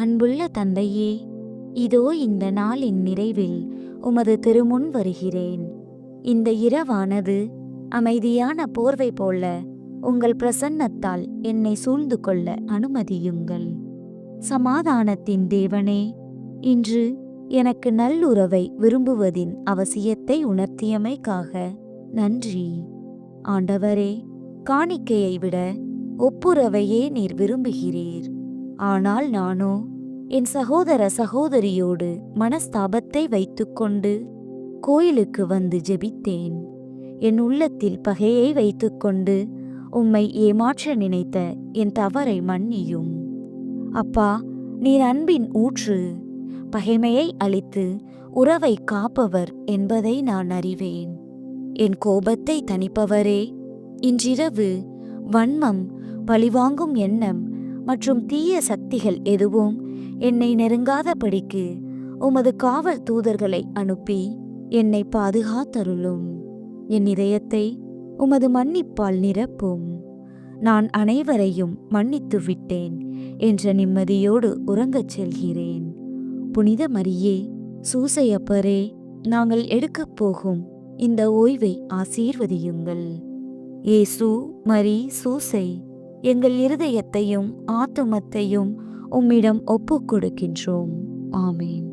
அன்புள்ள தந்தையே, இதோ இந்த நாளின் நிறைவில் உமது திருமுன் வருகிறேன். இந்த இரவானது அமைதியான போர்வை போல உங்கள் பிரசன்னத்தால் என்னை சூழ்ந்து கொள்ள அனுமதியுங்கள். சமாதானத்தின் தேவனே, இன்று எனக்கு நல்லுறவை விரும்புவதின் அவசியத்தை உணர்த்தியமைக்காக நன்றி. ஆண்டவரே, காணிக்கையை விட ஒப்புரவையே நீர் விரும்புகிறீர். ஆனால் நானோ என் சகோதர சகோதரியோடு மனஸ்தாபத்தை வைத்துக்கொண்டு கோயிலுக்கு வந்து ஜெபித்தேன். என் உள்ளத்தில் பகையை வைத்துக்கொண்டு உம்மை ஏமாற்ற நினைத்த என் தவறை மன்னியும். அப்பா, நீர் அன்பின் ஊற்று, பகைமையை அழித்து உறவை காப்பவர் என்பதை நான் அறிவேன். என் கோபத்தை தணிப்பவரே, இன்றிரவு வன்மம், பழிவாங்கும் எண்ணம் மற்றும் தீய சக்திகள் எதுவும் என்னை நெருங்காதபடிக்கு உமது காவல் தூதர்களை அனுப்பி என்னை பாதுகாத்தருளும். என் இதயத்தை உமது மன்னிப்பால் நிரப்பும். நான் அனைவரையும் மன்னித்து விட்டேன் என்ற நிம்மதியோடு உறங்கச் செல்கிறேன். புனித மரியே, சூசையப்பரே, நாங்கள் எடுக்கப் போகும் இந்த ஓய்வை ஆசீர்வதியுங்கள். இயேசு, மரி, சூசை, எங்கள் இருதயத்தையும் ஆத்துமத்தையும் உம்மிடம் ஒப்புக் கொடுக்கின்றோம். ஆமேன்.